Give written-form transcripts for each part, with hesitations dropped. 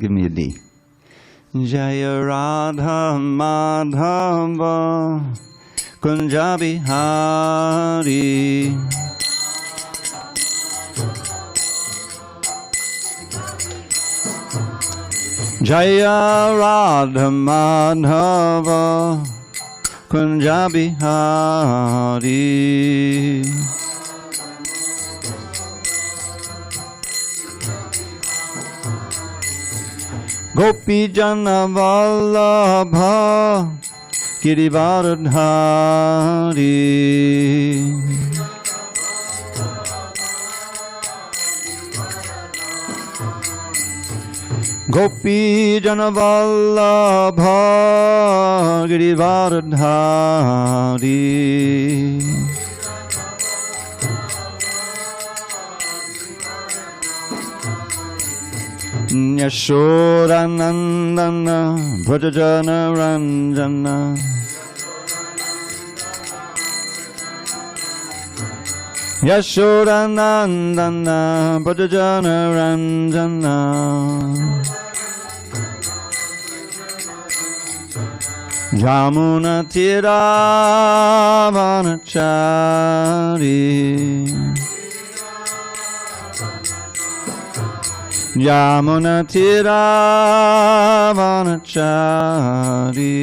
Give me a D. Jaya Radha Madhava Kunja Bihari Jaya Radha Madhava Kunja Bihari Gopi Jana Vallabha Girivardhari Gopi Jana Vallabha Girivardhari Yashoda Nandana Brajajana Ranjana Yashoda Nandana Brajajana Ranjana Yamuna Tira Vanachari Yamuna Tira Vanachari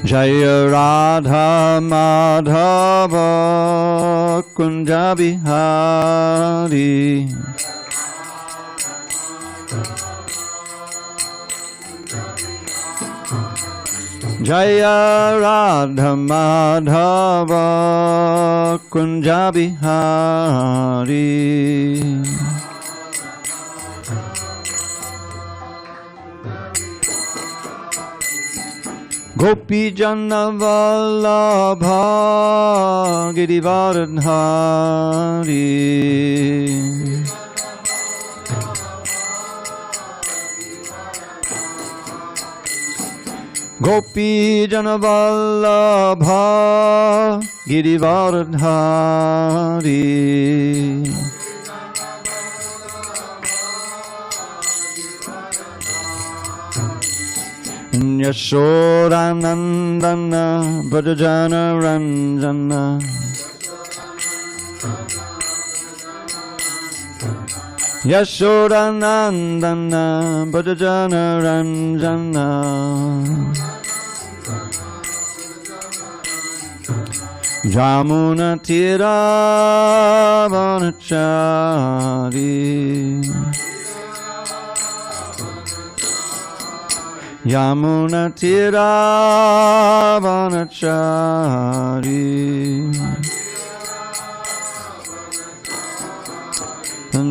Jaya Radha Madhava Kunja Bihari Jaya Radha Madhava Kunja Bihari Gopi Jana Vallabha Girivardhari Gopi Jana Vallabha Girivardhari Yashoda Nandana Brajajana Ranjana Yashoda Nandana Brajajana Ranjana Jamuna Tira Vanachari Yamuna Tira Vanachari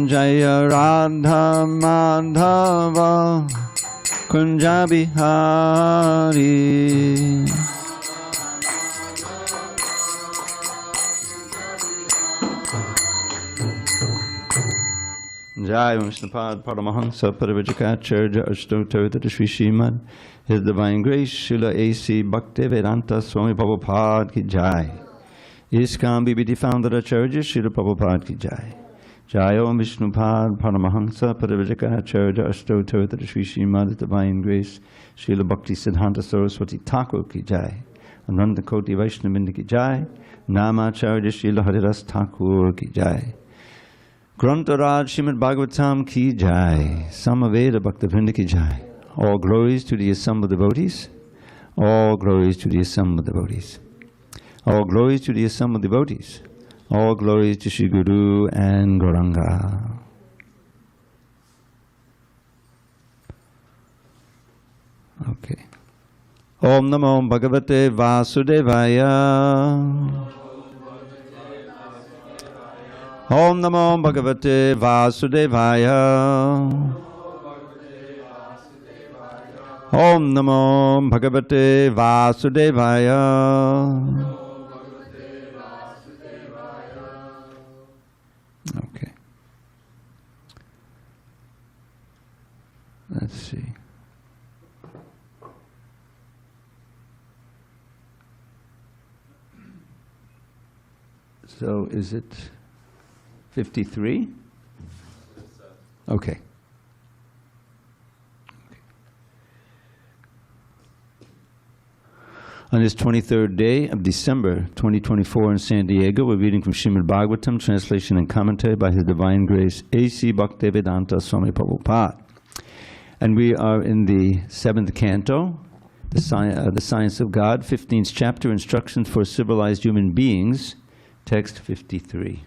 Jaya Radha Madhava Kunja Bihari Jai Vishnupad Paramahansa Parivajikacharya Ashtottara Shri Srimad His Divine Grace Srila A.C. Bhaktivedanta Swami Prabhupada Ki Jai ISKCON BBT Founder Acharya Srila Prabhupada Ki Jai Jai Om Vishnupad Paramahansa Parivajikacharya Ashtottara Shri Srimad His Divine Grace Srila Bhakti Siddhanta Saraswati Thakur Ki Jai Ananda Koti Vaishnavinda Ki Jai Namacharya Srila Haridas Thakur Ki Jai Grantharaj Srimad Bhagavatam Ki Jai, Samaveda Bhaktavrinda Ki Jai. All glories to the assembled devotees. All glories to the assembled devotees. All glories to the assembled devotees. All glories to Shri Guru and Gauranga. Okay. Om Namo Bhagavate Vasudevaya. Om Namo Bhagavate Vasudevaya. Om Namo Bhagavate Vasudevaya. Okay. Let's see. So is it 53? Okay. On this 23rd day of December 2024 in San Diego, we're reading from Srimad Bhagavatam, translation and commentary by His Divine Grace A.C. Bhaktivedanta Swami Prabhupada. And we are in the 7th canto, the Science of God, 15th chapter, Instructions for Civilized Human Beings, text 53.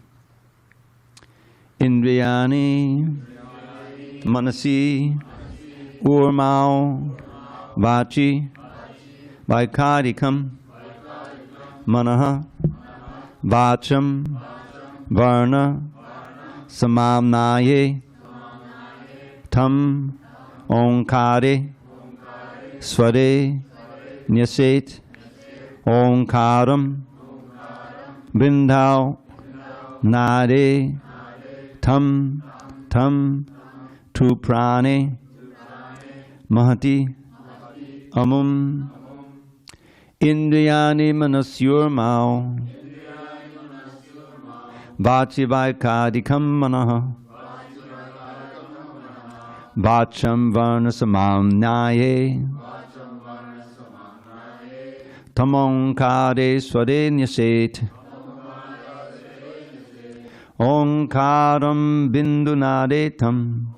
Indriyani, Manasi, Urmao, Vachi, Vaikarikam, Manaha, Vacham, Varna, Samamnaye, Tam, Onkare, Sware, Nyaset, Onkaram, Bindhao, Nare, Tam, Tam, Tuprane, Mahati, Amum, Indriyani Manasyurmao, Vachi Vaikadikam Manaha, Vacham Varna Samamnaye, Tamonkare Sware Nyaset, Onkaram Bindunare Tam.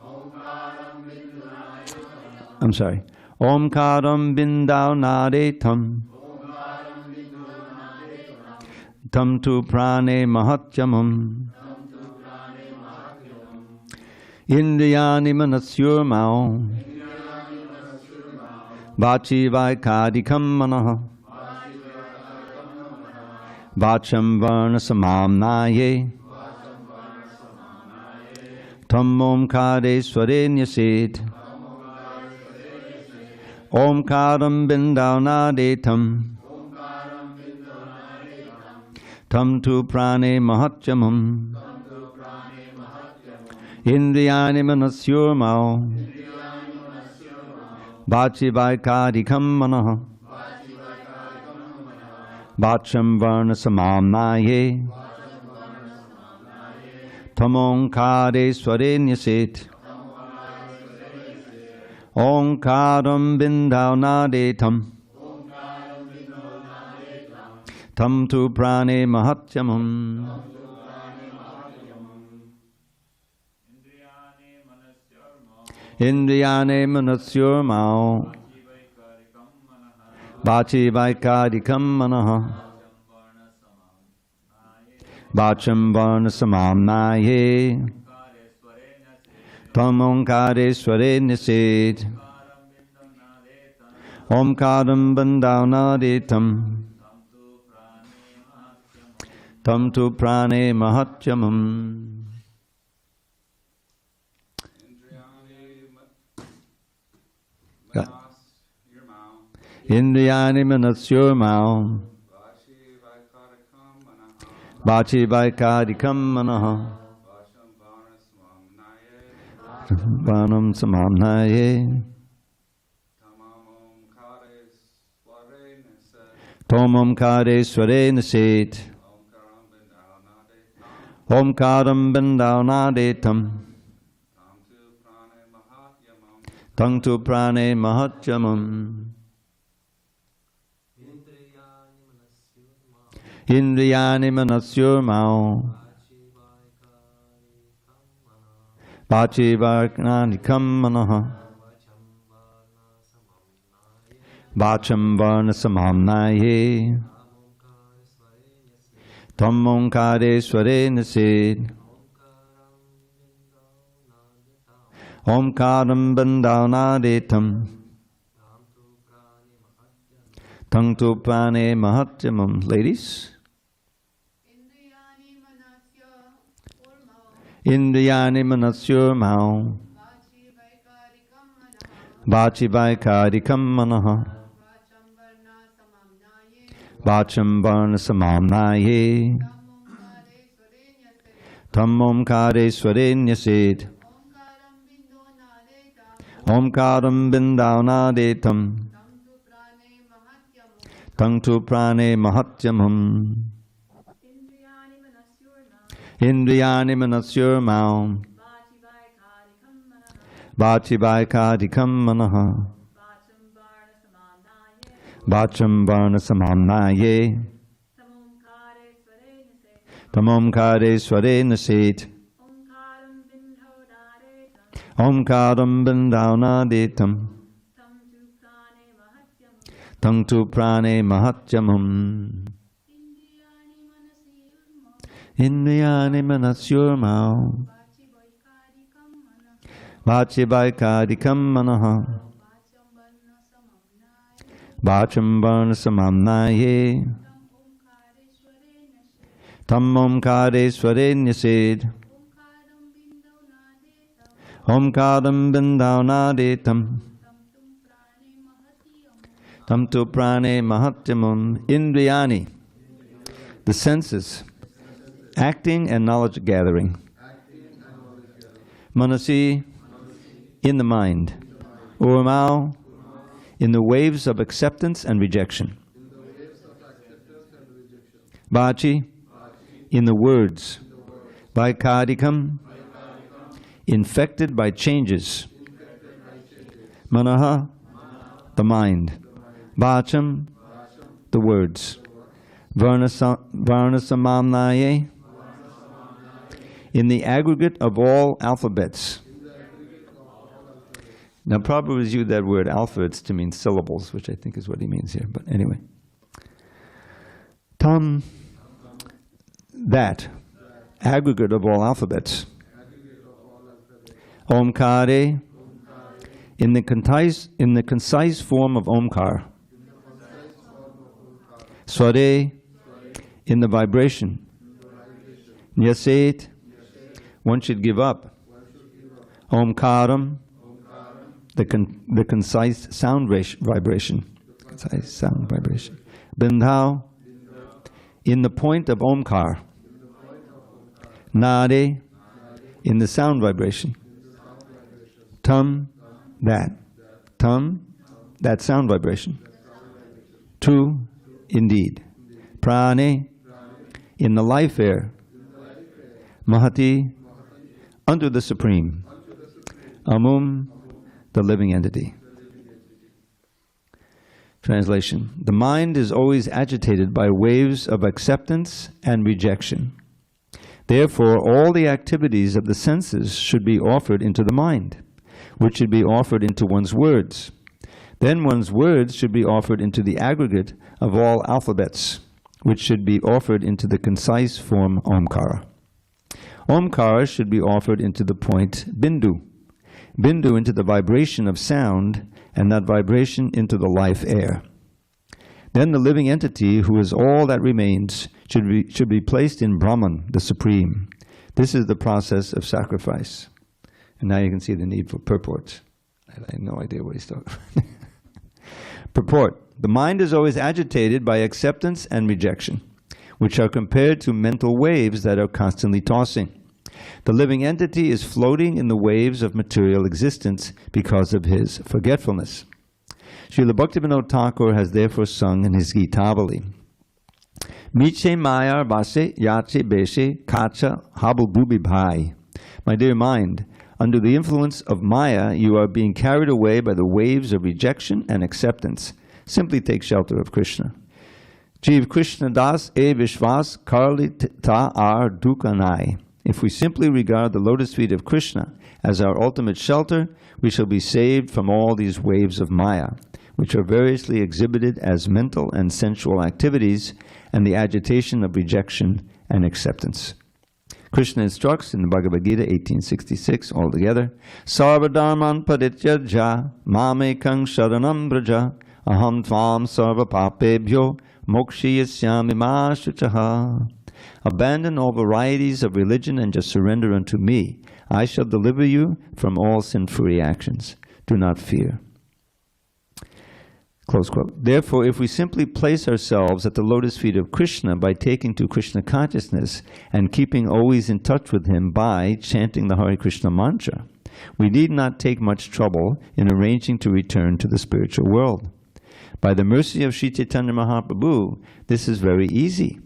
I'm sorry. Omkaram Bindaunare Tam. Tam tu prane mahatyamam. Indriyani manasyurmao. Vachi vaikadikam manaha. Vacham varna samamnaye. Tam omkare sware nyaset. Omkaram bindaunade tam. Tam tu prane mahatyamam. Indriyani manasyurmao. Vachi vaikadikam manaha. Vacham varna samamnaye. Tamonkare sware nyaset. Onkaram bindaunade tam. Tam tu prane mahatyamam. Indriyane manasyurmao. Vachi vaikadikam manaha. Vacham varna samamnaye. Tam onkare sware nyaset. Omkaram bindaunade tam. Tam tu prane mahatyamam. Indriyani manasyurmao. Vachi vaikadikam manaha. Vanam samamnaye. Tomam kare sware naset. Omkaram bindaunade tam. Tang tu prane mahatyamam. Indriyani manasyurmao. Vachi vaikadikam manaha. Vacham varna samamnaye. Tam onkare sware naset. Omkaram bindaunade tam. Tang tu prane mahatyamam. Ladies. Indriyani manasyurmao. Vachi vaikadikam manaha. Vacham varna samamnaye. Tam omkare sware nyaset. Omkaram bindaunade tam. Tang tu prane mahatyamam. Indriyani manasyurmao. Vachivaikadikam manaha. Vacham varna samamnaye. Tamomkare sware naset. Omkaram bindavnadetam. Tam tu prane mahatyamam. Indriyani manasyurmau. Vachivaikadikam manaha. Vacham varna samamnaye. Tam omkare sware nyasid. Omkaram bindavnadetam. Tam tu prane mahatyamam. Indriyani, the senses, acting and knowledge gathering. Manasi, in the mind. Urmau, in the waves of acceptance and rejection. Vachi, in the words. Vaikadikam, infected by changes. Manaha, the mind. Vacham, the words. Varnasamamnaye, in the aggregate of all alphabets. Now Prabhupada has used that word alphabets to mean syllables, which I think is what he means here, but anyway. Tam, that, aggregate of all alphabets. Omkare, in the concise form of Omkar. Sware, in the vibration. Nyaset, one should give up. Omkaram, the concise sound vibration. Concise sound vibration. Bindhau, in the point of Omkar. Nade, in the sound vibration. Tam, that. Tam, that sound vibration. Tu, indeed. Prane, in the life air. Mahati, under the Supreme. Amum, the living entity. Translation. The mind is always agitated by waves of acceptance and rejection. Therefore, all the activities of the senses should be offered into the mind, which should be offered into one's words. Then one's words should be offered into the aggregate of all alphabets, which should be offered into the concise form Omkara. Omkara should be offered into the point Bindu. Bindu into the vibration of sound, and that vibration into the life air. Then the living entity, who is all that remains, should be placed in Brahman, the Supreme. This is the process of sacrifice. And now you can see the need for purport. I have no idea what he's talking about. Purport. The mind is always agitated by acceptance and rejection, which are compared to mental waves that are constantly tossing. The living entity is floating in the waves of material existence because of his forgetfulness. Srila Bhaktivinoda Thakur has therefore sung in his Gītāvali, Miche māyā vase yache beshe kacha habul bubi bhai. My dear mind, under the influence of Maya, you are being carried away by the waves of rejection and acceptance. Simply take shelter of Krishna. Jeev Kṛṣṇa das e vishvas karli ta ar dukanai. If we simply regard the lotus feet of Krishna as our ultimate shelter, we shall be saved from all these waves of Maya, which are variously exhibited as mental and sensual activities and the agitation of rejection and acceptance. Krishna instructs in the Bhagavad Gita 1866 altogether, Sarva dharman parityajya mamekang sharanam braja aham tvam sarva papebhyo mokshiyasyami ma shuchaha. Abandon all varieties of religion and just surrender unto me. I shall deliver you from all sin-free actions. Do not fear. Close quote. Therefore, if we simply place ourselves at the lotus feet of Krishna by taking to Krishna consciousness and keeping always in touch with him by chanting the Hare Krishna mantra, we need not take much trouble in arranging to return to the spiritual world. By the mercy of Sri Chaitanya Mahaprabhu, this is very easy.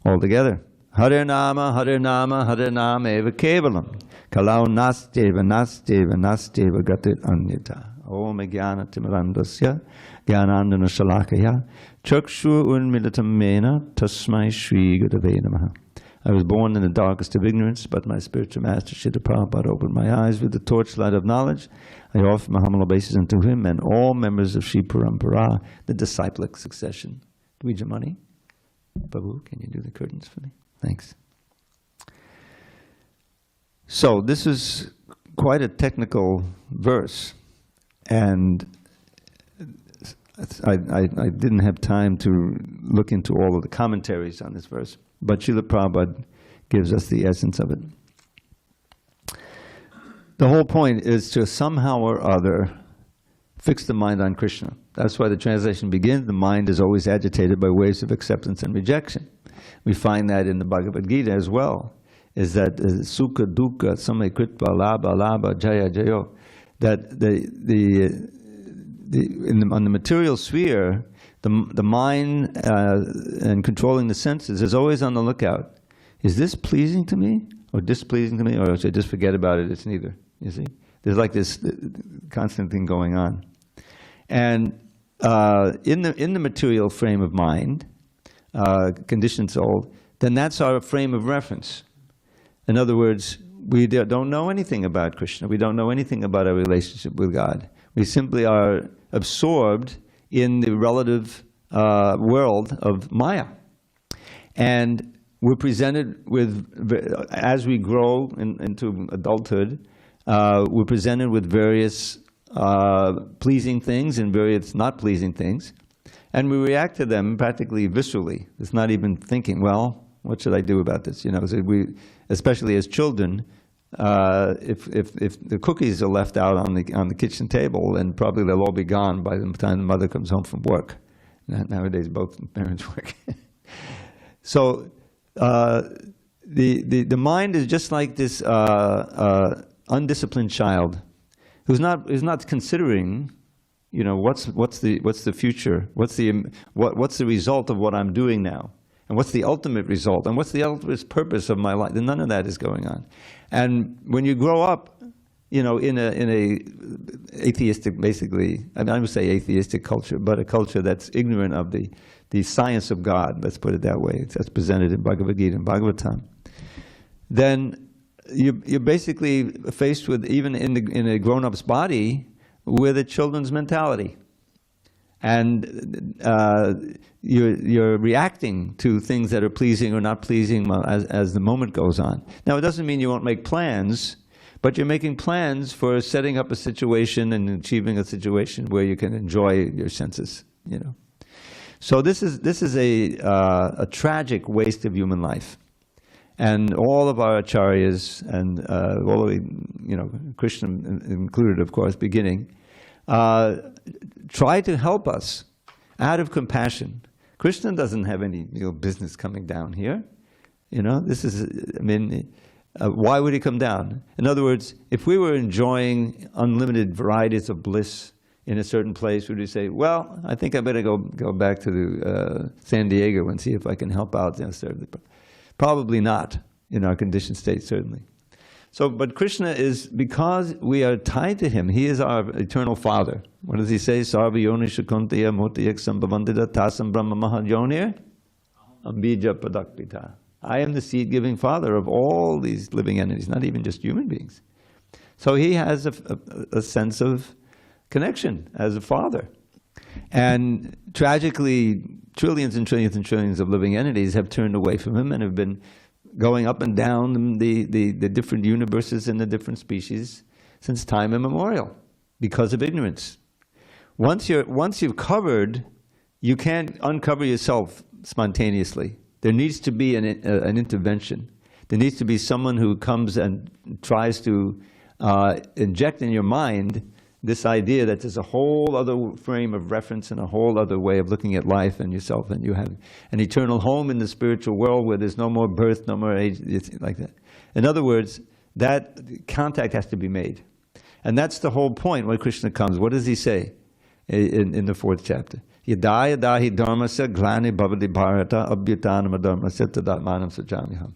Altogether, Hare Nama, Hare Nama, Hare Nama eva kevalam. Kalau nasteva, nasteva, nasteva gatit anyata. Om Jnana Timirandasya, Jnanandana Shalakaya, Chakshu Unmilitam Mena, Tasmai Shri Gurave Namaha. I was born in the darkest of ignorance, but my spiritual master, Srila Prabhupada, opened my eyes with the torchlight of knowledge. I offer my humble obeisance unto him and all members of Shri Parampara, the disciplic succession. Dvijamani, Babu, can you do the curtains for me? Thanks. So this is quite a technical verse, and I didn't have time to look into all of the commentaries on this verse, but Srila Prabhupada gives us the essence of it. The whole point is to somehow or other fix the mind on Krishna. That's why the translation begins, the mind is always agitated by waves of acceptance and rejection. We find that in the Bhagavad Gita as well, is that sukha dukkha samekritva labha labha jaya jayo, that on the material sphere, the mind and controlling the senses is always on the lookout. Is this pleasing to me or displeasing to me, or should I just forget about it? It's neither. You see, there's like this constant thing going on, and in the material frame of mind, conditioned soul, then that's our frame of reference. In other words, we don't know anything about Krishna. We don't know anything about our relationship with God. We simply are absorbed in the relative world of māyā. And we're presented with, as we grow into adulthood, we're presented with various pleasing things and various not pleasing things. And we react to them practically viscerally. It's not even thinking, well, what should I do about this? You know, so we, especially as children, if the cookies are left out on the kitchen table, and probably they'll all be gone by the time the mother comes home from work. Nowadays, both parents work. So the mind is just like this undisciplined child who's not considering, you know, what's the future, what's the result of what I'm doing now, and what's the ultimate result, and what's the ultimate purpose of my life. None of that is going on. And when you grow up, you know, in a atheistic, basically, I would say atheistic culture, but a culture that's ignorant of the science of God, let's put it that way, that's presented in Bhagavad Gita and Bhagavatam, then you're basically faced with, even in a grown-up's body, with a children's mentality. And you're reacting to things that are pleasing or not pleasing as the moment goes on. Now, it doesn't mean you won't make plans, but you're making plans for setting up a situation and achieving a situation where you can enjoy your senses, you know. So this is a tragic waste of human life. And all of our acharyas, and all of the, you know, Krishna included, of course, beginning, try to help us out of compassion. Krishna doesn't have any business coming down here. You know, this is, I mean, why would he come down? In other words, if we were enjoying unlimited varieties of bliss in a certain place, would we say, well, I think I better go back to San Diego and see if I can help out and serve the... Probably not in our conditioned state, certainly. So, but Krishna is, because we are tied to him, he is our eternal Father. What does he say? Sarva yonisha kuntiya murtiyak sambhavandita tasam brahma mahayonir ambija padakpita. I am the seed-giving Father of all these living entities, not even just human beings. So he has a sense of connection as a father. And tragically, trillions and trillions and trillions of living entities have turned away from him and have been going up and down the different universes and the different species since time immemorial because of ignorance. Once you've covered, you can't uncover yourself spontaneously. There needs to be an intervention. There needs to be someone who comes and tries to inject in your mind this idea that there's a whole other frame of reference and a whole other way of looking at life and yourself, and you have an eternal home in the spiritual world where there's no more birth, no more age, like that. In other words, that contact has to be made. And that's the whole point when Krishna comes. What does he say in the 4th chapter? Yada yada hi dharmasya glani bhavati bharata abhyutanam dharmasya tadatmanam sajamiham.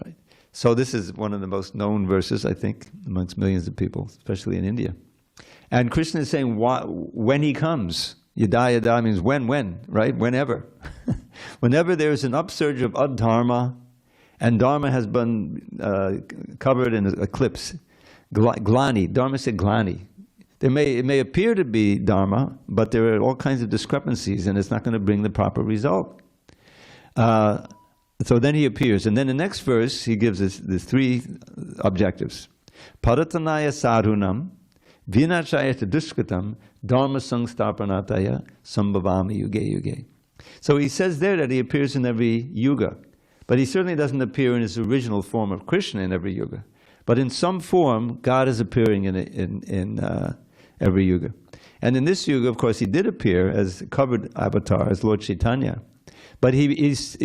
Right. So this is one of the most known verses, I think, amongst millions of people, especially in India. And Krishna is saying when he comes. Yada yada means when, right? Whenever. Whenever there's an upsurge of adharma, and dharma has been covered in an eclipse. Glani, dharma said glani. It may appear to be dharma, but there are all kinds of discrepancies, and it's not going to bring the proper result. So then he appears, and then the next verse he gives us the three objectives: Paratanaya sadhunam, vinachaya dushkatam, dharma sangstapanataya, sambhavami yuge yuge. So he says there that he appears in every yuga, but he certainly doesn't appear in his original form of Krishna in every yuga. But in some form, God is appearing in every yuga. And in this yuga, of course, he did appear as covered avatar, as Lord Chaitanya. But he's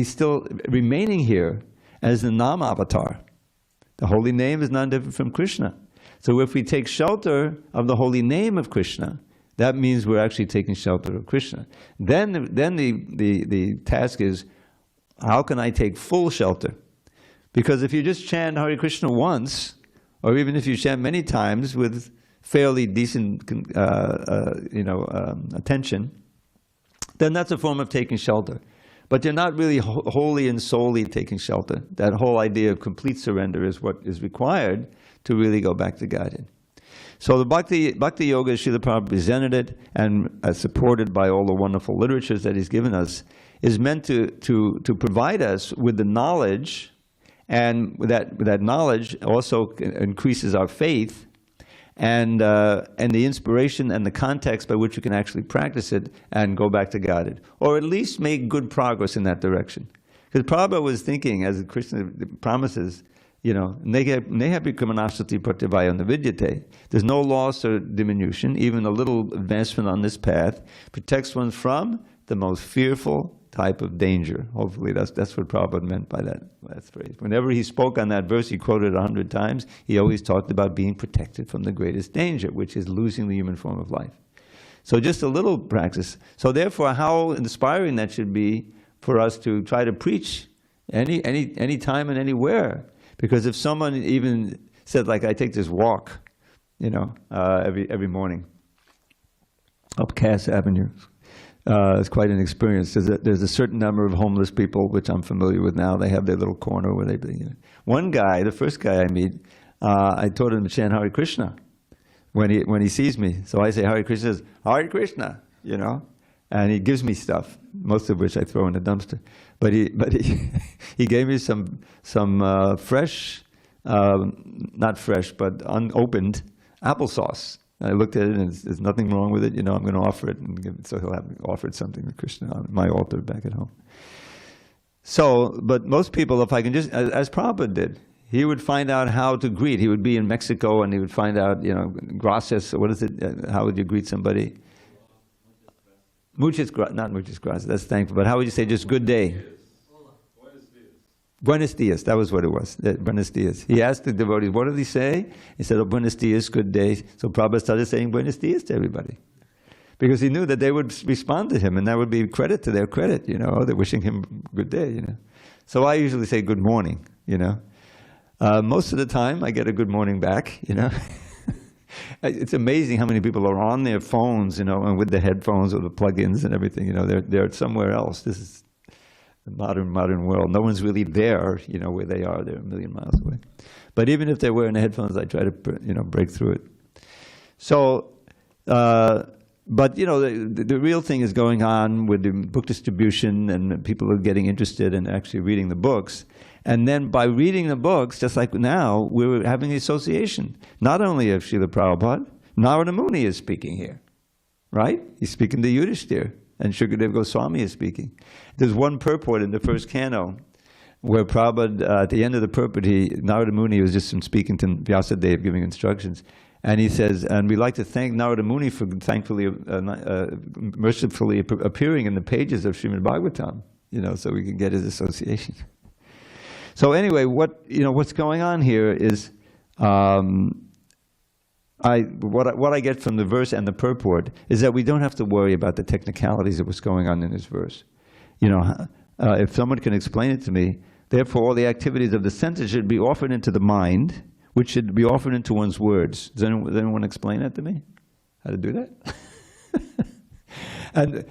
still remaining here as the Nam avatar. The holy name is not different from Krishna. So if we take shelter of the holy name of Krishna, that means we're actually taking shelter of Krishna. Then the task is, how can I take full shelter? Because if you just chant Hare Krishna once, or even if you chant many times with fairly decent attention, then that's a form of taking shelter. But you're not really wholly and solely taking shelter. That whole idea of complete surrender is what is required to really go back to Godhead. So the Bhakti Yoga, Srila Prabhupada presented it, and supported by all the wonderful literatures that he's given us, is meant to provide us with the knowledge, and that knowledge also increases our faith, and the inspiration and the context by which we can actually practice it and go back to Godhead, or at least make good progress in that direction. Because Prabhupada was thinking, as Krishna promises, nehapi krimanasati pratyavaya navidyate. There's no loss or diminution. Even a little advancement on this path protects one from the most fearful type of danger. Hopefully that's what Prabhupada meant by that phrase. Whenever he spoke on that verse, he quoted it 100 times, he always talked about being protected from the greatest danger, which is losing the human form of life. So just a little practice. So therefore, how inspiring that should be for us to try to preach any time and anywhere. Because if someone even said, like, I take this walk, every morning up Cass Avenue, it's quite an experience. There's a certain number of homeless people, which I'm familiar with now. They have their little corner where One guy, the first guy I meet, I told him to chant Hare Krishna when he sees me. So I say Hare Krishna, says Hare Krishna, and he gives me stuff, most of which I throw in the dumpster. But he gave me some fresh, not fresh, but unopened applesauce. I looked at it, and there's nothing wrong with it. I'm going to offer it, and give it, so he'll have offered something to Krishna on my altar back at home. So, but most people, if I can just, as Prabhupada did, he would find out how to greet. He would be in Mexico, and he would find out, gracias. What is it? How would you greet somebody? Not muchas gracias. That's thankful. But how would you say just good day? Buenos dias, that was what it was. Buenos dias. He asked the devotees, what did he say? He said, buenos dias, good day. So Prabhupada started saying buenos dias to everybody. Because he knew that they would respond to him, and that would be credit to their credit, they're wishing him good day, So I usually say good morning, Most of the time I get a good morning back, It's amazing how many people are on their phones, and with the headphones or the plug-ins and everything, they're somewhere else. This is the modern world. No one's really there, where they are. They're a million miles away. But even if they're wearing the headphones, I try to, break through it. So, but the real thing is going on with the book distribution, and people are getting interested in actually reading the books. And then by reading the books, just like now, we're having the association, not only of Srila Prabhupada, Narada Muni is speaking here, right? He's speaking to Yudhishthira, and Shukadeva Goswami is speaking. There's one purport in the first canto where Prabhupada, at the end of the purport, Narada Muni was just speaking to Vyasadeva, giving instructions. And he says, and we'd like to thank Narada Muni for mercifully appearing in the pages of Srimad Bhagavatam, so we can get his association. So anyway, what's going on here is what I get from the verse and the purport is that we don't have to worry about the technicalities of what's going on in this verse. You know, if someone can explain it to me, therefore all the activities of the senses should be offered into the mind, which should be offered into one's words. Does anyone explain that to me? How to do that?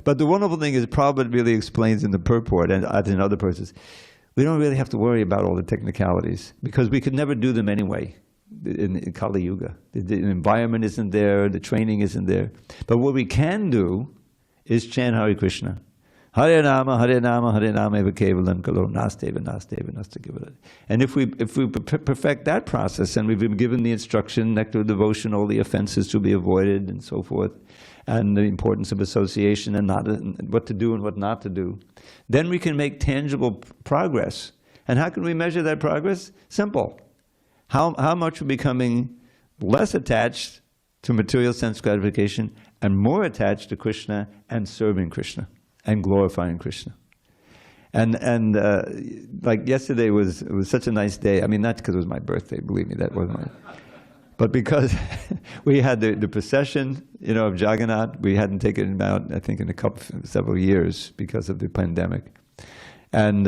But the wonderful thing is, Prabhupada really explains in the purport and in other places, we don't really have to worry about all the technicalities because we could never do them anyway in Kali Yuga. The environment isn't there, the training isn't there. But what we can do is chant Hare Krishna. Hare Nama, Hare Nama, Hare Nama eva kevalam kalo nasteva nasteva nastakevalam. And if we perfect that process, and we've been given the instruction, nectar of devotion, all the offenses to be avoided and so forth, and the importance of association and what to do and what not to do, then we can make tangible progress. And how can we measure that progress? Simple. How much we're becoming less attached to material sense gratification and more attached to Krishna and serving Krishna and glorifying Krishna. And like yesterday was such a nice day. I mean, not because it was my birthday, believe me, that wasn't my... But because we had the procession, you know, of Jagannath, we hadn't taken him out, I think, in several years because of the pandemic. And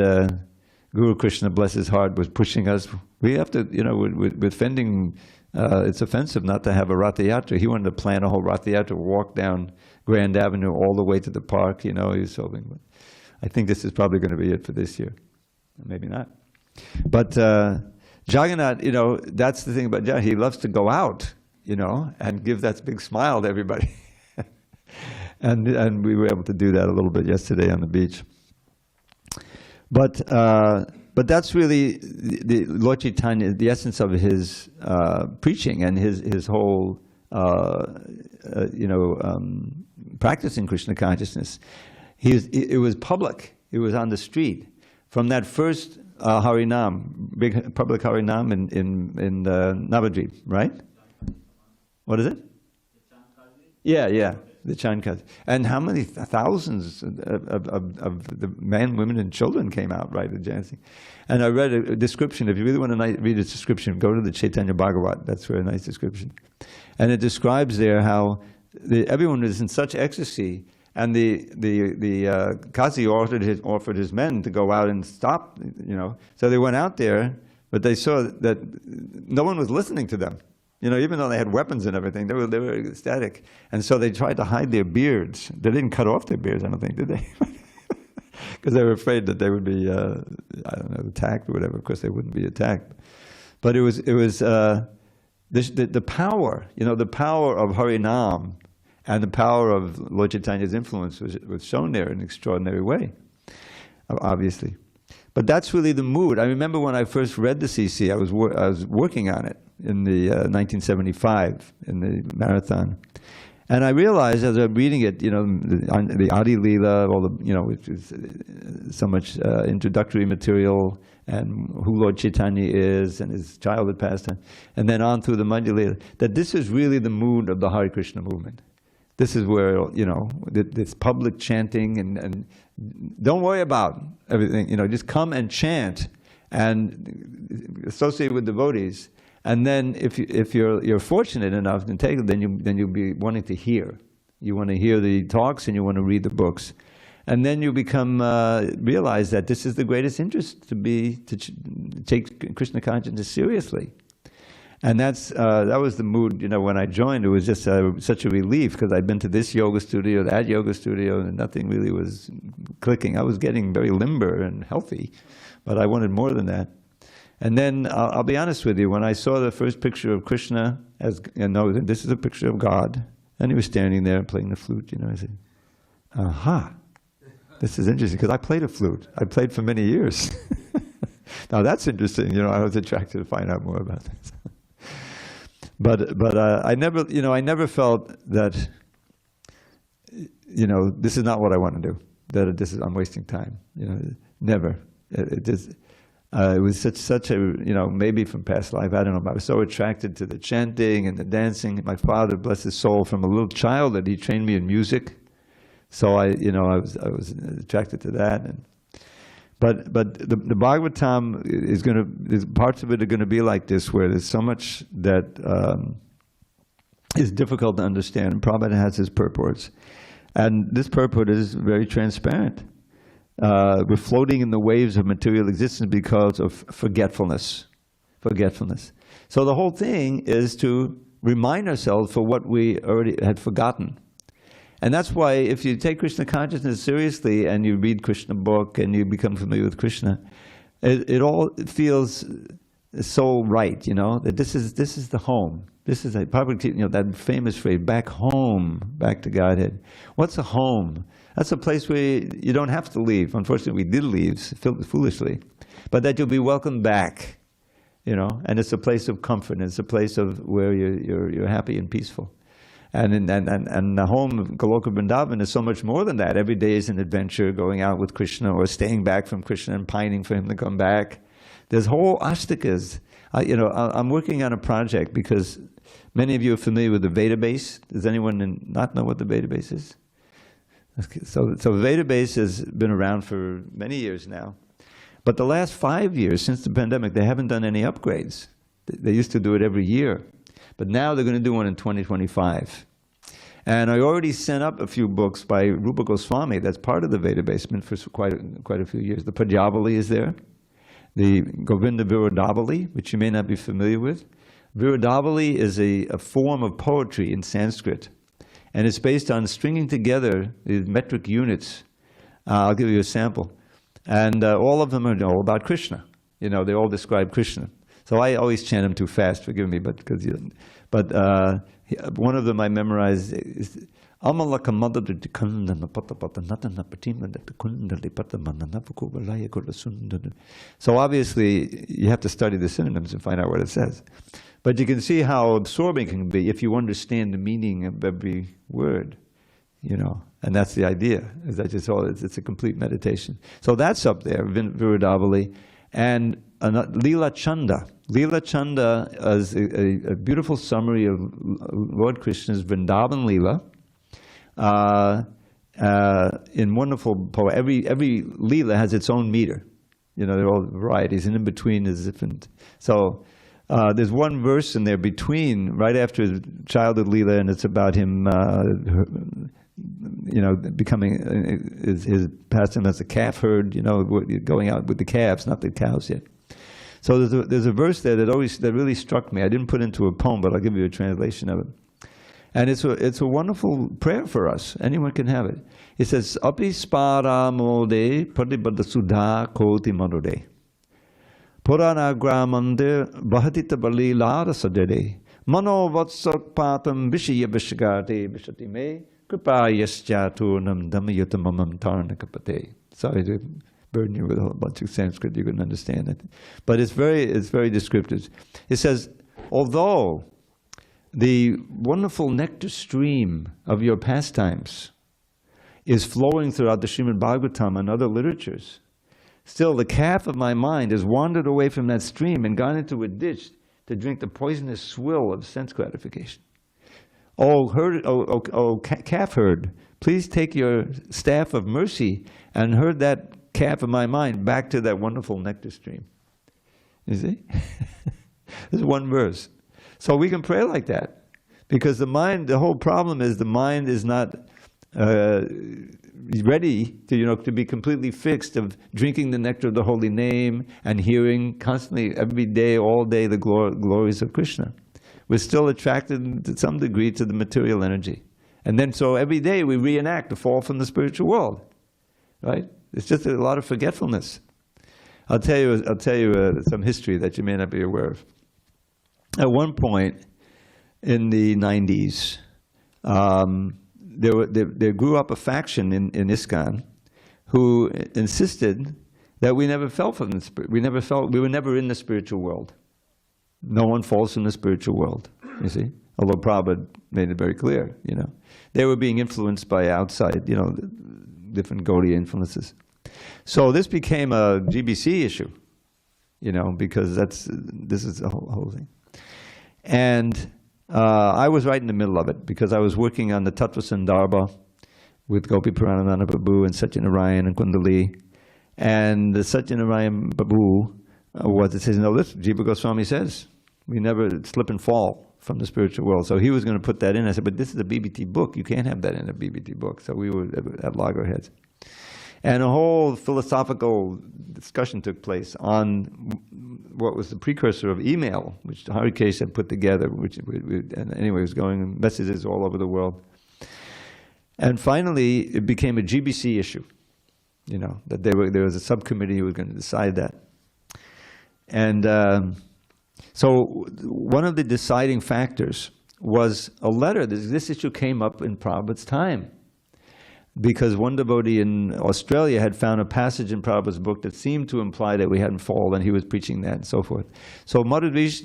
Guru Krishna, bless his heart, was pushing us. We have to, you know, with fending, it's offensive not to have a Ratha Yatra. He wanted to plan a whole Ratha Yatra, walk down Grand Avenue all the way to the park, you know, he was hoping. I think this is probably going to be it for this year. Maybe not. But Jagannath, you know, that's the thing about Jagannath. He loves to go out, you know, and give that big smile to everybody. and we were able to do that a little bit yesterday on the beach. But that's really the Lord Chaitanya, the essence of his preaching and his whole, practicing Krishna consciousness. It was public. It was on the street. From that first Harinam, big public Harinam in Navadvip, right? What is it? Yeah, the Chankaz. And how many thousands of the men, women, and children came out, right, at dancing. And I read a description. If you really want to read a description, go to the Chaitanya Bhagavatam. That's a very nice description. And it describes there how everyone was in such ecstasy. And the Kazi offered his men to go out and stop, you know. So they went out there, but they saw that no one was listening to them. You know, even though they had weapons and everything, they were ecstatic. And so they tried to hide their beards. They didn't cut off their beards, I don't think, did they? Because they were afraid that they would be, attacked or whatever. Of course, they wouldn't be attacked. But it was the power, you know, the power of Harinam, and the power of Lord Chaitanya's influence was shown there in an extraordinary way, obviously. But that's really the mood. I remember when I first read the CC, I was working on it in the 1975, in the marathon. And I realized as I'm reading it, you know, the Adi Leela, all the, you know, which is so much introductory material, and who Lord Chaitanya is, and his childhood pastime, and then on through the Madhya Leela, that this is really the mood of the Hare Krishna movement. This is where, you know, this public chanting, and don't worry about everything, you know, just come and chant and associate with devotees. And then if you're fortunate enough to take it, then you'll be wanting to hear. You want to hear the talks and you want to read the books. And then you become, realize that this is the greatest interest to take Krishna consciousness seriously. And that was the mood, you know, when I joined. It was just such a relief, because I'd been to this yoga studio, that yoga studio, and nothing really was clicking. I was getting very limber and healthy, but I wanted more than that. And then, I'll be honest with you, when I saw the first picture of Krishna, this is a picture of God, and he was standing there playing the flute, you know, I said, aha, this is interesting, because I played a flute. I played for many years. Now that's interesting, you know, I was attracted to find out more about this. But I never felt that, you know, this is not what I want to do. That I'm wasting time. You know, never. It was such a, you know, maybe from past life, I don't know. But I was so attracted to the chanting and the dancing. My father, bless his soul, from a little child, that he trained me in music. So I was attracted to that. But the Bhagavatam parts of it are going to be like this, where there's so much that is difficult to understand. Prabhupada has his purports. And this purport is very transparent. We're floating in the waves of material existence because of forgetfulness. Forgetfulness. So the whole thing is to remind ourselves for what we already had forgotten. And that's why if you take Krishna consciousness seriously and you read Krishna book and you become familiar with Krishna, it all feels so right, you know, that this is the home. This is probably, you know, that famous phrase, back home, back to Godhead. What's a home? That's a place where you don't have to leave. Unfortunately, we did leave foolishly, but that you'll be welcomed back, you know. And it's a place of comfort. And it's a place of where you're happy and peaceful. And the home of Goloka Vrindavan is so much more than that. Every day is an adventure, going out with Krishna or staying back from Krishna and pining for him to come back. There's whole ashtakas. You know, I'm working on a project because many of you are familiar with the Veda base. Does anyone not know what the Veda base is? Okay, so the Veda base has been around for many years now. But the last 5 years, since the pandemic, they haven't done any upgrades. They used to do it every year. But now they're going to do one in 2025. And I already sent up a few books by Rupa Goswami that's part of the Veda basement for quite a few years. The Prajavali is there. The Govinda Viradavali, which you may not be familiar with. Viradavali is a form of poetry in Sanskrit. And it's based on stringing together these metric units. I'll give you a sample. And all of them are all about Krishna. You know, they all describe Krishna. So I always chant them too fast, forgive me, but one of them I memorized is so obviously you have to study the synonyms and find out what it says. But you can see how absorbing it can be if you understand the meaning of every word, you know. And that's the idea, is that it's a complete meditation. So that's up there, Viradavali. And Leela Chanda. Leela Chanda is a beautiful summary of Lord Krishna's Vrindavan Leela in wonderful poem. Every Leela has its own meter. You know, they're all varieties, and in between is different. So there's one verse in there between, right after childhood Leela, and it's about him, you know, becoming his pastime as a calf herd, you know, going out with the calves, not the cows yet. So there's a verse there that really struck me. I didn't put into a poem, but I'll give you a translation of it. And it's a wonderful prayer for us. Anyone can have it. It says, Api spara mode pradibada sudha koti manode. Purana gramandir bahadita bali lara sajade. Mano vatsak patam vishya vishagate vishati me. Kripa yaschaturnam dhammayutamamam tarnakapate. Sorry to burden you with a whole bunch of Sanskrit, you can understand it. But it's very descriptive. It says, although the wonderful nectar stream of your pastimes is flowing throughout the Srimad Bhagavatam and other literatures, still the calf of my mind has wandered away from that stream and gone into a ditch to drink the poisonous swill of sense gratification. Oh, calf herd, please take your staff of mercy and herd that calf of my mind back to that wonderful nectar stream. You see? There's one verse. So we can pray like that. Because the mind, the whole problem is the mind is not ready to, you know, to be completely fixed of drinking the nectar of the holy name and hearing constantly, every day, all day, the glories of Krishna. We're still attracted to some degree to the material energy. And then so every day we reenact the fall from the spiritual world. Right? It's just a lot of forgetfulness. I'll tell you some history that you may not be aware of. At one point in the 90s, there grew up a faction in ISKCON who insisted that we never fell from the spirit. We were never in the spiritual world. No one falls from the spiritual world, you see. Although Prabhupada made it very clear, you know. They were being influenced by outside, you know, different Gaudiya influences. So this became a GBC issue, you know, because this is the whole thing. And I was right in the middle of it because I was working on the Tattva Sandarbha with Gopi Puranananda Prabhu and Satyanarayan and Kundali. And the Satyanarayan Prabhu, it says, no, this Jiva Goswami says, we never slip and fall from the spiritual world. So he was going to put that in. I said, but this is a BBT book. You can't have that in a BBT book. So we were at loggerheads. And a whole philosophical discussion took place on what was the precursor of email, which Harikesh had put together, and anyway, was going messages all over the world. And finally, it became a GBC issue, that there was a subcommittee who was going to decide that. And so one of the deciding factors was a letter. This issue came up in Prabhupada's time, because one devotee in Australia had found a passage in Prabhupada's book that seemed to imply that we hadn't fallen, and he was preaching that and so forth. So Madhurish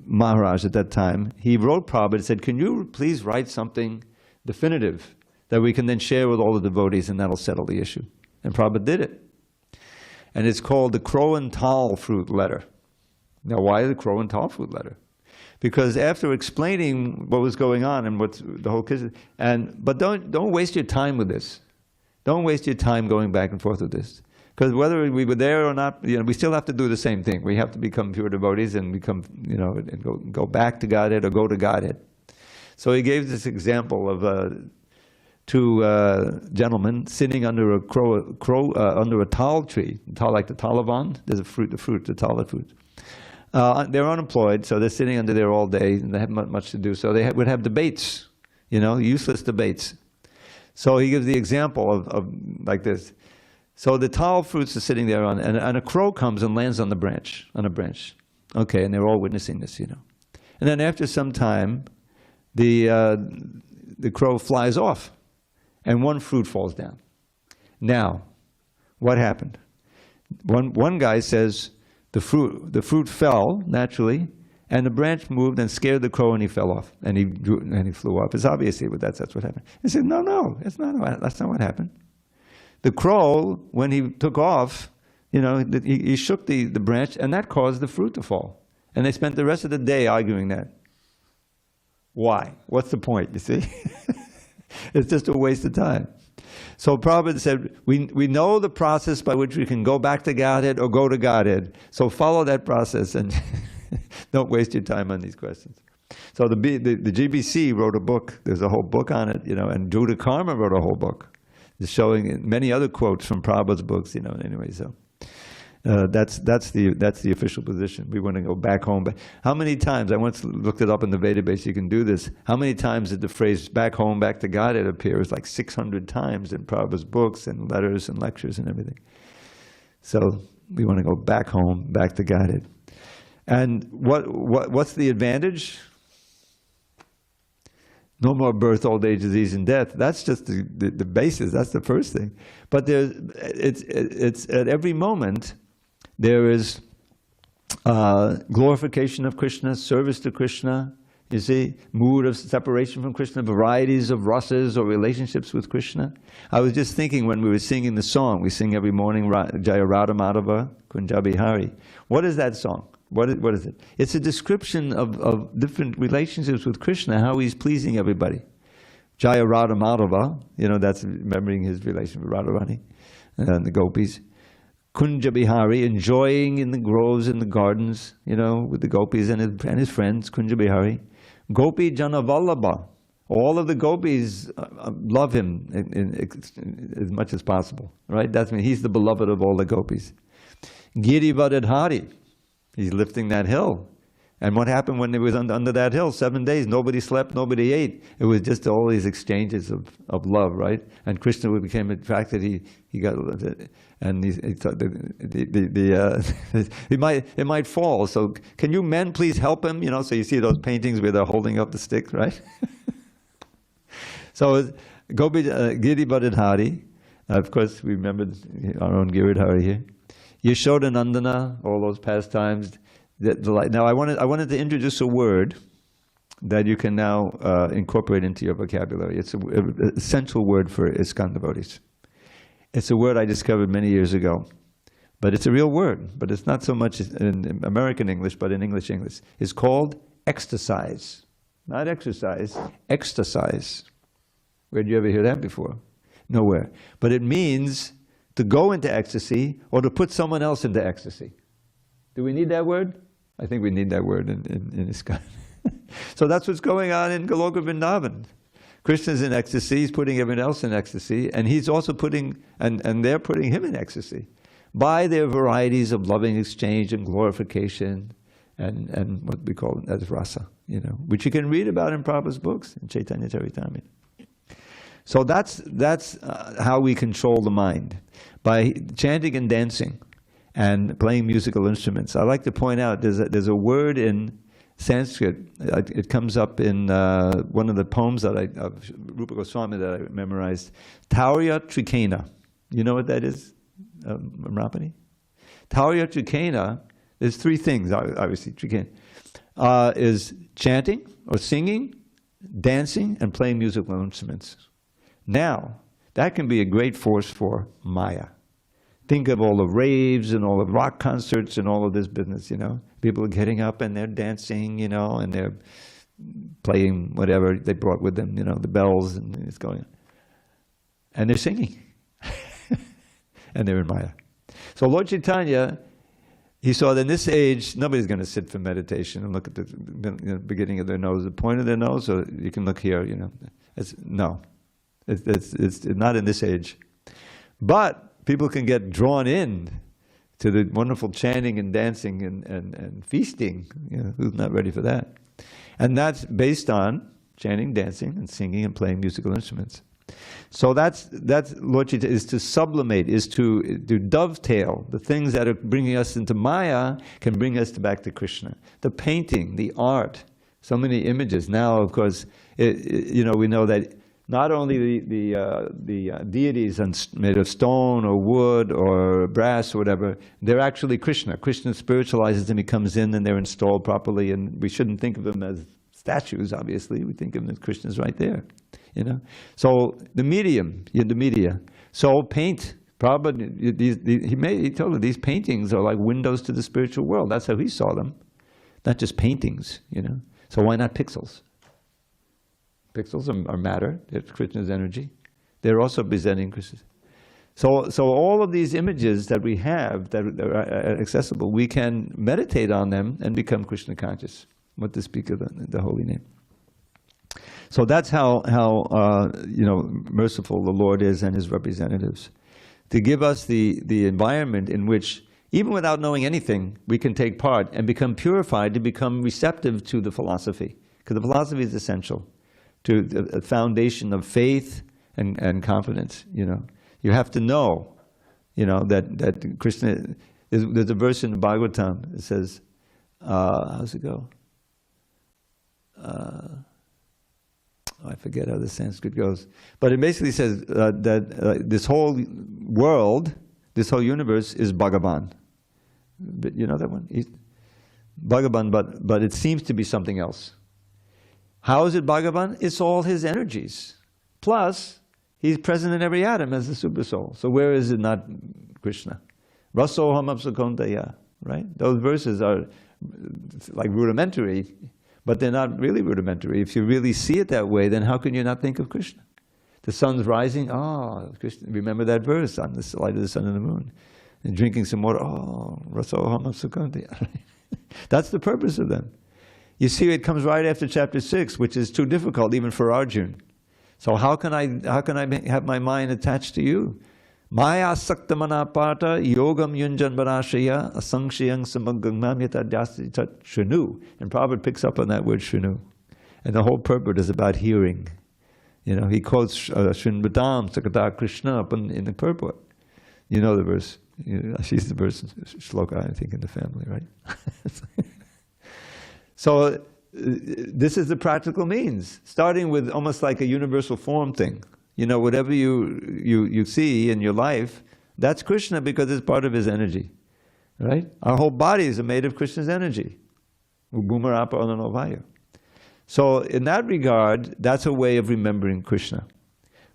Maharaj at that time, he wrote Prabhupada and said, can you please write something definitive that we can then share with all the devotees, and that'll settle the issue. And Prabhupada did it. And it's called the Crow and Tal Fruit Letter. Now, why the Crow and Tal Fruit Letter? Because after explaining what was going on and what's the whole case, but don't waste your time with this. Don't waste your time going back and forth with this. Because whether we were there or not, we still have to do the same thing. We have to become pure devotees and become, and go back to Godhead or go to Godhead. So he gave this example of two gentlemen sitting under under a tal tree, like the talavan. There's the tala fruit. They're unemployed, so they're sitting under there all day, and they haven't much to do. So they would have debates, useless debates. So he gives the example of like this. So the tal fruits are sitting there, and a crow comes and lands on a branch. Okay, and they're all witnessing this, And then after some time, the crow flies off, and one fruit falls down. Now, what happened? One guy says, the fruit fell naturally, and the branch moved and scared the crow, and he fell off, and he flew off. It's obviously that's what happened. He said, no, that's not what happened. The crow, when he took off, he shook the branch, and that caused the fruit to fall. And they spent the rest of the day arguing that. Why? What's the point? You see, it's just a waste of time. So Prabhupada said, we know the process by which we can go back to Godhead or go to Godhead. So follow that process and don't waste your time on these questions. So the GBC wrote a book. There's a whole book on it, and Judah Karma wrote a whole book, showing many other quotes from Prabhupada's books, anyway. So that's the official position. We want to go back home. But how many times? I once looked it up in the Vedabase. You can do this. How many times did the phrase "back home, back to Godhead" appear? It was like 600 times in Prabhupada's books and letters and lectures and everything. So we want to go back home, back to Godhead. And what's the advantage? No more birth, old age, disease, and death. That's just the basis. That's the first thing. But it's at every moment. There is glorification of Krishna, service to Krishna, you see, mood of separation from Krishna, varieties of rasas or relationships with Krishna. I was just thinking when we were singing the song, we sing every morning, Jaya Radha Madhava Kunjabi Hari. What is that song? What is it? It's a description of different relationships with Krishna, how he's pleasing everybody. Jaya Radha Madhava, that's remembering his relation with Radharani and the gopis. Kunja Bihari, enjoying in the groves and the gardens, with the gopis and his friends, Kunja Bihari. Gopi Jana Vallabha, all of the gopis love him as much as possible, right? He's the beloved of all the gopis. Giri Vadadhari, he's lifting that hill. And what happened when he was under that hill? 7 days, nobody slept, nobody ate. It was just all these exchanges of love, right? And Krishna became attracted. He got, and he thought it might fall. So can you men please help him? So you see those paintings where they're holding up the stick, right? So Gopi Giri Vadadhari, of course we remember our own Giridhari here. Yashoda Nandana, all those pastimes. Now I wanted to introduce a word that you can now incorporate into your vocabulary. It's an essential word for ISKCON devotees. It's a word I discovered many years ago, but it's a real word. But it's not so much in American English, but in English. It's called ecstasize, not exercise. Ecstasize. Where did you ever hear that before? Nowhere. But it means to go into ecstasy or to put someone else into ecstasy. Do we need that word? I think we need that word in ISKCON. So that's what's going on in Goloka Vrindavan. Krishna's in ecstasy, he's putting everyone else in ecstasy, and he's also putting, and they're putting him in ecstasy by their varieties of loving exchange and glorification and what we call as rasa, which you can read about in Prabhupada's books, in Chaitanya Charitamrita. So that's how we control the mind, by chanting and dancing and playing musical instruments. I like to point out there's a word in Sanskrit. It comes up in one of the poems of Rupa Goswami that I memorized. Taurya Trikena. You know what that is, Ramapani? Taurya Trikena, there's three things, obviously, Trikena. Is chanting or singing, dancing, and playing musical instruments. Now, that can be a great force for māyā. Think of all the raves and all the rock concerts and all of this business, People are getting up and they're dancing, and they're playing whatever they brought with them, the bells, and it's going on. And they're singing. And they're in māyā. So Lord Chaitanya, he saw that in this age, nobody's going to sit for meditation and look at the beginning of their nose, the point of their nose, or you can look here, It's not in this age. But people can get drawn in to the wonderful chanting and dancing and feasting. Who's not ready for that? And that's based on chanting, dancing, and singing and playing musical instruments. So that's Lord Chaitanya, is to sublimate, is to dovetail. The things that are bringing us into māyā can bring us back to Krishna. The painting, the art, so many images. Now, of course, we know that not only the deities made of stone or wood or brass or whatever, they're actually Krishna. Krishna spiritualizes them, he comes in and they're installed properly, and we shouldn't think of them as statues, obviously. We think of them as Krishna's right there. So the medium, the media. So paint. Prabhupada, he told her these paintings are like windows to the spiritual world. That's how he saw them. Not just paintings, So why not pixels? Pixels are matter. It's Krishna's energy. They're also presenting Krishna. So all of these images that we have that are accessible, we can meditate on them and become Krishna conscious. What to speak of the holy name. So that's how merciful the Lord is and his representatives, to give us the environment in which, even without knowing anything, we can take part and become purified, to become receptive to the philosophy, because the philosophy is essential to the foundation of faith and confidence. You have to know, that Krishna. There's a verse in the Bhagavatam. It says, how's it go? I forget how the Sanskrit goes, but it basically says that this whole world, this whole universe is Bhagavan. But you know that one? Bhagavan, but it seems to be something else. How is it Bhagavan? It's all his energies. Plus, he's present in every atom as the super soul. So where is it not Krishna? Rasoham apsakontaya, right? Those verses are like rudimentary, but they're not really rudimentary. If you really see it that way, then how can you not think of Krishna? The sun's rising, Krishna, remember that verse, on the light of the sun and the moon. And drinking some water, rasoham apsakontaya. That's the purpose of them. You see, it comes right after chapter 6, which is too difficult even for Arjuna. So how can I have my mind attached to you? Māyā saktamana pata yogam yunjan varashaya asangshayang samagam yata dhyasti tat shrinu. And Prabhupada picks up on that word shrinu. And the whole purport is about hearing. He quotes Srinvadam Sakata Krishna up in the purport. You know the verse. She's the verse shloka, I think, in the family, right? So this is the practical means, starting with almost like a universal form thing. Whatever you see in your life, that's Krishna, because it's part of his energy, right? Our whole bodies are made of Krishna's energy. So in that regard, that's a way of remembering Krishna.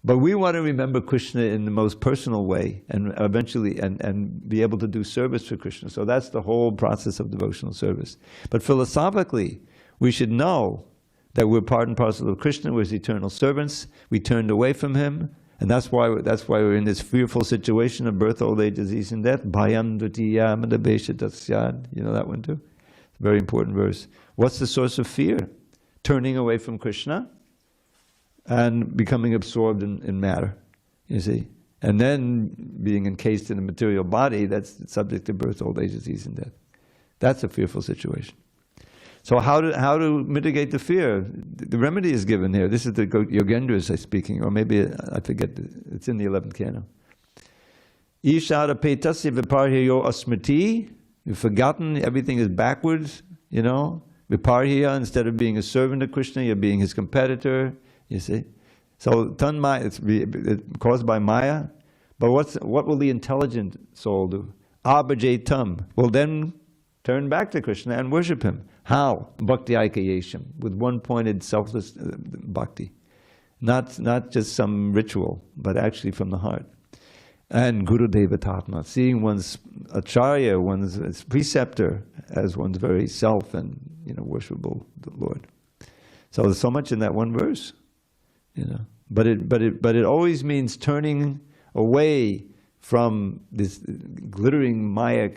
But we want to remember Krishna in the most personal way, and eventually and be able to do service for Krishna. So that's the whole process of devotional service. But philosophically, we should know that we're part and parcel of Krishna, we're his eternal servants. We turned away from him, and that's why we're in this fearful situation of birth, old age, disease, and death. Bhayam dutiyam adabesha tasyad. You know that one too? It's a very important verse. What's the source of fear? turning away from Krishna and becoming absorbed in matter, you see. And then being encased in a material body that's subject to birth, old age, disease, and death. That's a fearful situation. So how to mitigate the fear? The remedy is given here. This is the Yogendras speaking, or maybe, I forget, it's in the 11th canto. Ishara petasya viparhiyo asmriti. You've forgotten, everything is backwards, you know. Viparhiya, instead of being a servant of Krishna, you're being his competitor, you see. So tanmaya, it's caused by maya. But what will the intelligent soul do? Abhajetam. Well, then turn back to Krishna and worship him. How? Bhakti aikayation, with one-pointed, selfless bhakti. Not just some ritual, but actually from the heart. And Guru Devatatma, seeing one's acharya, one's preceptor, as one's very self and, you know, worshipable Lord. So there's so much in that one verse, you know. But it always means turning away from this glittering Maya,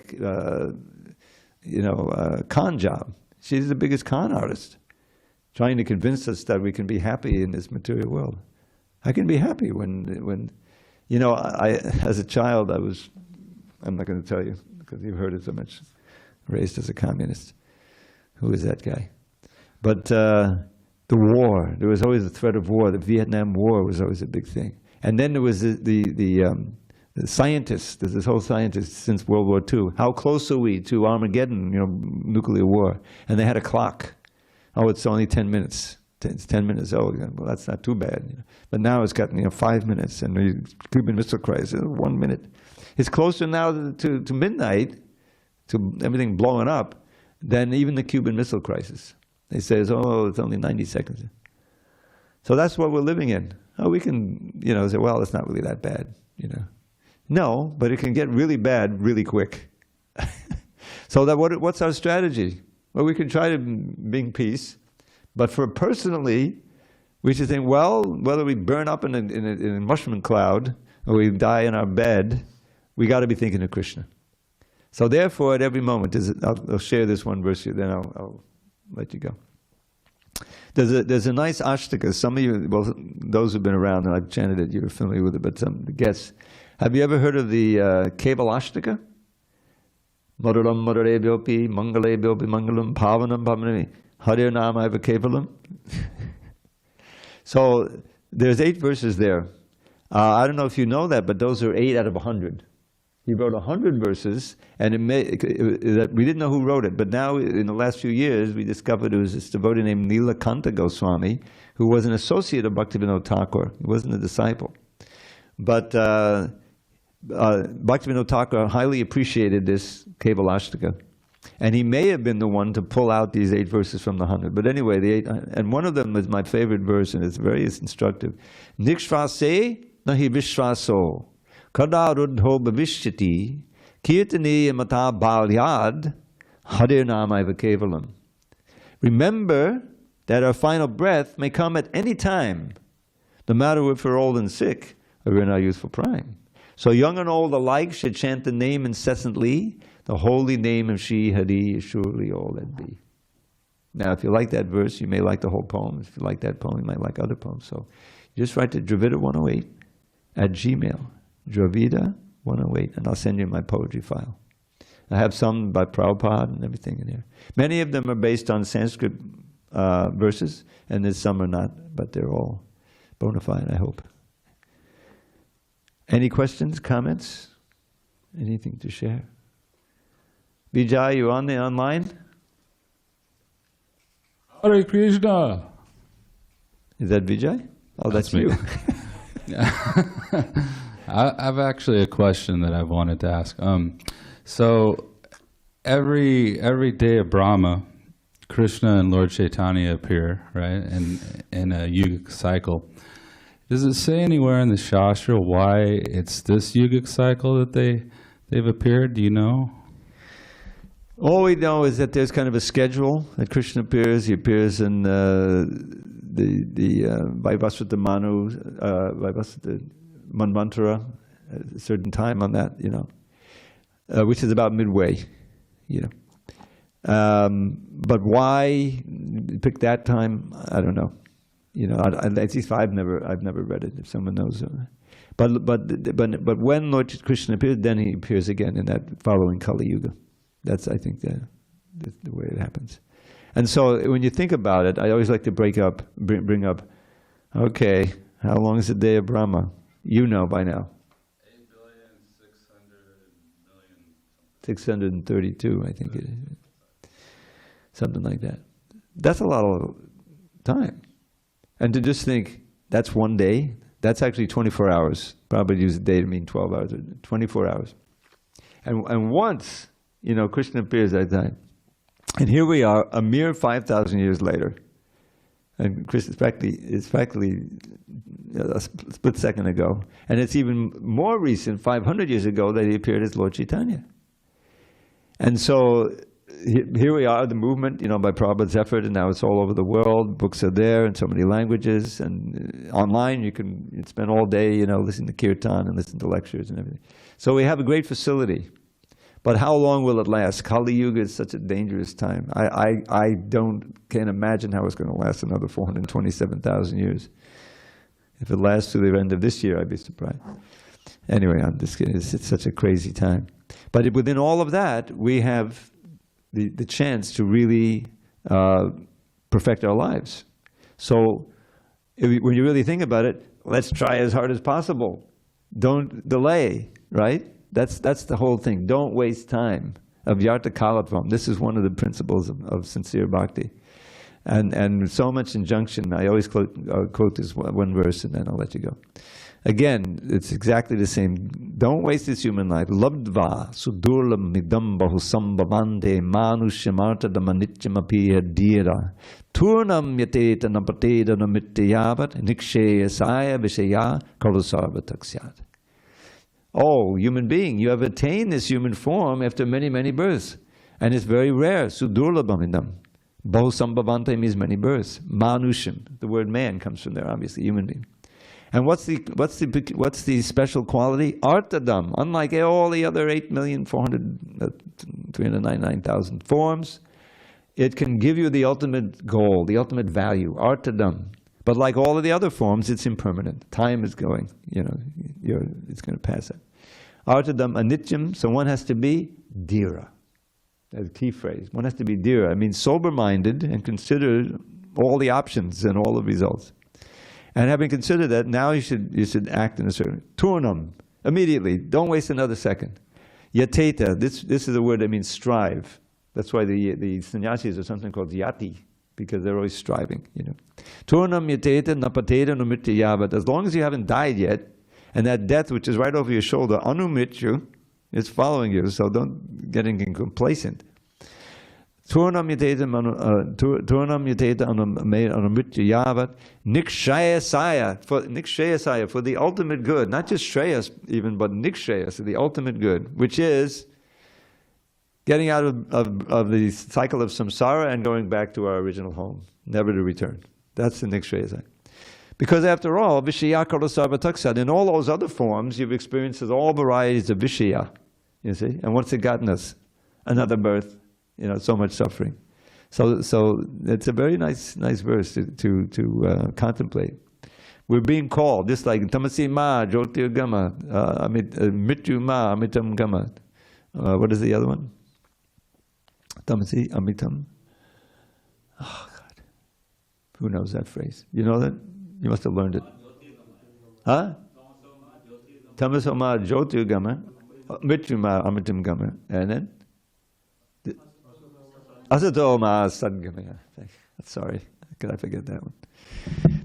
con job. She's the biggest con artist, trying to convince us that we can be happy in this material world. I can be happy when you know, as a child, I'm not going to tell you, because you've heard it so much, raised as a communist. Who is that guy? But the war, there was always a threat of war. The Vietnam War was always a big thing. And then there was the scientists, there's this whole scientist since World War II. How close are we to Armageddon, you know, nuclear war? And they had a clock. Oh, it's only 10 minutes. It's 10 minutes. Oh, well, that's not too bad. You know. But now it's got 5 minutes, and the Cuban Missile Crisis, 1 minute. It's closer now to midnight, to everything blowing up, than even the Cuban Missile Crisis. They say, oh, it's only 90 seconds. So that's what we're living in. Oh, we can, you know, say, well, it's not really that bad, you know. No, but it can get really bad really quick. So what's our strategy? Well, we can try to bring peace. But for personally, we should think, well, whether we burn up in a mushroom cloud or we die in our bed, we got to be thinking of Krishna. So therefore, at every moment, I'll share this one verse here, then I'll let you go. There's a nice ashtaka. Some of you, well, those who've been around, and I've chanted it, you're familiar with it, but some guests. Have you ever heard of the Keval ashtaka? Madhuram madhurebhyopi, mangalebhyopi mangalam, bhavanam bhavanami. Hare Nama Eva Kevalam. So there's 8 verses there. I don't know if you know that, but those are 8 out of 100. He wrote 100 verses, and we didn't know who wrote it, but now in the last few years we discovered it was this devotee named Nilakanta Goswami, who was an associate of Bhaktivinoda Thakur. He wasn't a disciple. But Bhaktivinoda Thakur highly appreciated this Keval Ashtaka. And he may have been the one to pull out these 8 verses from the 100. But anyway, the 8, and one of them is my favorite verse, and it's very instructive. Nikshvase nahi vishvaso kada rudho bhavishyati kirtani mata balyad hare nama eva kevalam. Remember that our final breath may come at any time, no matter if we're old and sick or in our youthful prime. So young and old alike should chant the name incessantly. The holy name of Shri Hari is surely all that be. Now, if you like that verse, you may like the whole poem. If you like that poem, you might like other poems. So you just write to Dravida108 at Gmail. Dravida108, and I'll send you my poetry file. I have some by Prabhupada and everything in there. Many of them are based on Sanskrit verses, and there's some are not, but they're all bona fide, I hope. Any questions, comments? Anything to share? Vijay, you online? Hare Krishna. Is that Vijay? Oh, that's me. you. I've actually a question that I've wanted to ask. So every day of Brahma, Krishna and Lord Chaitanya appear, right, in a yogic cycle. Does it say anywhere in the Shastra why it's this yogic cycle that they've appeared? Do you know? All we know is that there's kind of a schedule that Krishna appears. He appears in the Vaivasvata Manu, Vaivasvata Manvantara, at a certain time on that, you know, which is about midway, you know. But why pick that time? I don't know. At least I've never read it. If someone knows, but when Lord Krishna appears, then he appears again in that following Kali Yuga. That's, I think, the way it happens. And so when you think about it, I always like to bring up. Okay, how long is the day of Brahma? You know by now. 8,600,000,000. 632, I think it is. Something like that. That's a lot of time. And to just think, that's one day, that's actually 24 hours. Probably use a day to mean 12 hours, 24 hours. And once, Krishna appears at that time. And here we are, a mere 5,000 years later. And Krishna is practically a split second ago. And it's even more recent, 500 years ago, that he appeared as Lord Chaitanya. And so here we are, the movement, by Prabhupada's effort, and now it's all over the world. Books are there in so many languages, and online you can spend all day, listening to kirtan and listen to lectures and everything. So we have a great facility. But how long will it last? Kali Yuga is such a dangerous time. I can't imagine how it's going to last another 427,000 years. If it lasts to the end of this year, I'd be surprised. Anyway, I'm just kidding. It's such a crazy time. But within all of that, we have the chance to really perfect our lives. So when you really think about it, let's try as hard as possible. Don't delay, right? That's the whole thing. Don't waste time. Avyarta kalatvam. This is one of the principles of sincere bhakti. And so much injunction. I always quote this one verse and then I'll let you go. Again, it's exactly the same. Don't waste this human life. Labdva sudurlam nidam bahusam bhavante manusyamarta damanityamapiya dira turnam yateta napateda namityavat nikshayasaya vishaya kalusarvatakshyat. Oh, human being, you have attained this human form after many, many births. And it's very rare. Sudurlabhamidam. Bahusambhavante means many births. Manusham, the word man comes from there, obviously, human being. And what's the special quality? Artadam. Unlike all the other 8,399,000 forms, it can give you the ultimate goal, the ultimate value. Artadam. But like all of the other forms, it's impermanent. Time is going, it's going to pass it. Artadam anityam, so one has to be dhira. That's a key phrase. One has to be dhira. It means sober-minded and consider all the options and all the results. And having considered that, now you should act in a certain way. Turnam, immediately. Don't waste another second. Yateta, this is a word that means strive. That's why the sannyasis are something called yati, because they're always striving, Turnam yateta napateta numityavat. As long as you haven't died yet, and that death which is right over your shoulder, anumityu, is following you, so don't get complacent. Turnam yateta anumityavat nikshayasaya, for the ultimate good, not just shreyas even, but nikshayas, the ultimate good, which is getting out of the cycle of samsara and going back to our original home, never to return. That's the nikshayasaya. Because after all, vishaya sarvataksad, in all those other forms, you've experienced all varieties of vishaya, you see? And what's it gotten us? Another birth, so much suffering. So it's a very nice verse to contemplate. We're being called, just like tamasi ma jyotir gama, mityu ma amitam gama. What is the other one? Tamasi amitam. Oh God, who knows that phrase? You know that? You must have learned it. Huh? Tamaso ma jyotir gama, mityu ma amitam gama, and then asato ma sadgama. Sorry, could I forget that one?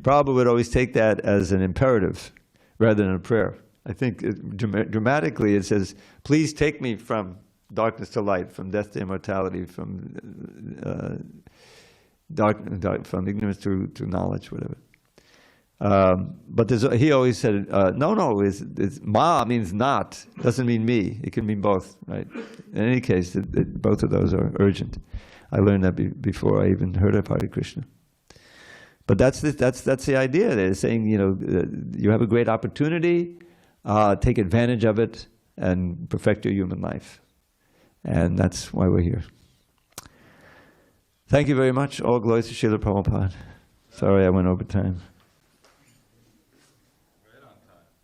Prabhupada would always take that as an imperative rather than a prayer. I think dramatically it says, please take me from darkness to light, from death to immortality, from from ignorance to knowledge, whatever. But he always said, no, it's ma means not, doesn't mean me. It can mean both, right? In any case, both of those are urgent. I learned that before I even heard of Hare Krishna. But that's the idea. They're saying, you have a great opportunity, take advantage of it, and perfect your human life. And that's why we're here. Thank you very much. All glories to Srila Prabhupada. Sorry I went over time.